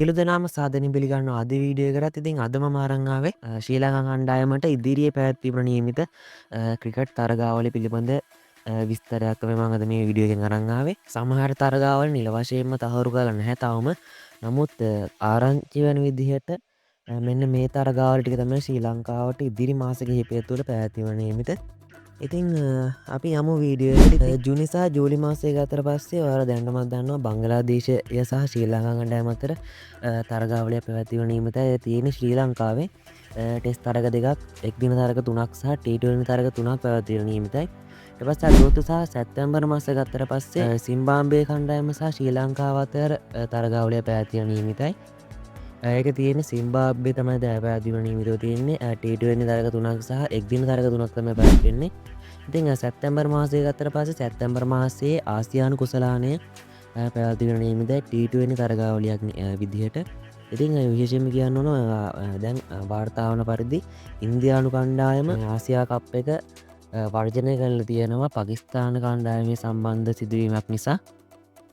සියලු දෙනාම සාදරයෙන් පිළිගන්නවා අද වීඩියෝ එකකට. ඉතින් අද මම අරන් ආවේ ශ්‍රී ලංකා කණ්ඩායමට ඉදිරියේ පැවැත්වීමට නියමිත ක්‍රිකට් තරගාවලිය පිළිබඳ විස්තරයක් තමයි මම අද මේ වීඩියෝ එකෙන් අරන් ආවේ. සමහර තරගාවල් නිල වශයෙන්ම තහවුරු කරලා නැහැ තාම. නමුත් ආරංචි වෙන විදිහට මෙන්න මේ තරගාවල් ටික තමයි ශ්‍රී ලංකාවට ඉදිරි මාස කිහිපය තුළ පැවැත්වීමට නියමිත. ඉතින් අපි යමු වීඩියෝ එකට. ජූනි සහ ජූලි මාසය ගතට පස්සේ ඔයාලා දැනටමත් දන්නවා බංගලාදේශය සහ ශ්‍රී ලංකා කණ්ඩායම අතර තරගාවලියක් පැවැත්වීමට නියමිතයි තියෙන්නේ ශ්‍රී ලංකාවේ. ටෙස්ට් තරග දෙකක්, එක්දින තරග 3ක් සහ T20 තරග 3ක් පැවැත්වීමට නියමිතයි. ඊට පස්සේ අගෝස්තු සහ සැප්තැම්බර් මාස ගතට පස්සේ සිම්බාබ්වේ කණ්ඩායම සහ ශ්‍රී ලංකාව අතර තරගාවලිය පැවැත්වීමට නියමිතයි. ඒක තියෙන සිම්බාබ්වේ තමයි පැවැත්වීමට නියමිතව තියෙන්නේ. T20 තරග 3ක් සහ එක්දින තරග 3ක් තමයි පැවැත්වෙන්නේ. ඉතින් සැප්තැම්බර් මාසය ගත්තට පස්සේ සැප්තැම්බර් මාසයේ ආසියානු කුසලානය පැවැත්වීමට නියමිතයි T20 තරගාවලියක් විදිහට. ඉතින් විශේෂයෙන්ම කියන්න ඕන දැන් වාර්තා වන පරිදි ඉන්දියානු කණ්ඩායම ආසියා කප් එක වර්ජනය කරලා තියෙනවා පාකිස්තාන කණ්ඩායමේ සම්බන්ධ සිදුවීමක් නිසා.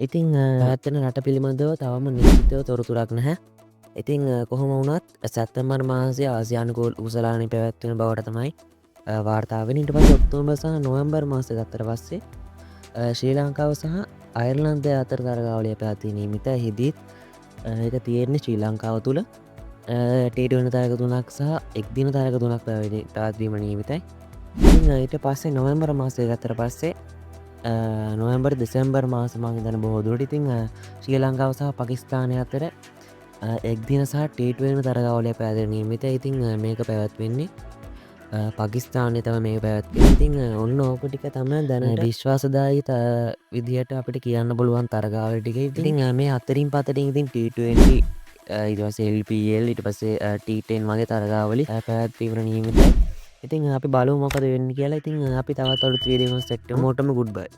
ඉතින් පැවැත්වෙන රට පිළිබඳව තවම නිශ්චිතව තොරතුරක් නැහැ. ඉතින් කොහොම වුණත් සැප්තැම්බර් මාසයේ ආසියානු කුසලානය පැවැත්වෙන බවට තමයි වාර්තාාවෙන. ඊට පස්සේ ඔක්තෝබර් සහ නොවැම්බර් මාස ගත්තට පස්සේ ශ්‍රී ලංකාව සහ අයර්ලන්තය අතර තරගාවලිය පැවැත්වීමට නියමිතයි. එහිදීත් ඒක තියෙන්නේ ශ්‍රී ලංකාව තුළ T20 තරග 3ක් සහ එක්දින තරග 3ක් පැවැත්වීමට නියමිතයි. ඉතින් ඊට පස්සේ නොවැම්බර් මාසය ගත්තට පස්සේ නොවැම්බර් දෙසැම්බර් මාස මං හිතන බොහෝ දුරට ඉතින් ශ්‍රී ලංකාව සහ පාකිස්තානය අතර එක්දින සහ T20 තරගාවලිය පැවැත්වීමට නියමිතයි. ඉතින් මේක පැවැත්වෙන්නේ පාකිස්තානය තම මේ පැවැත්වෙන්නේ. ඉතින් ඔන්න ඕක ටික තමයි දැනට විශ්වාසදායී විදිහට අපිට කියන්න පුළුවන් තරගාවල් ටික. ඉතින් මේ අතරින් පතරින් ඉතින් T20 ඊට පස්සේ LPL ඊට පස්සේ T10 වගේ තරගාවලි පැවැත්වීමට නියමිතයි. ඉතින් අපි බලමු මොකද වෙන්නේ කියලා. ඉතින් අපි තවත් අලුත් වීඩියෝ එකක් සෙට් කරමු. ගුඩ් බයි.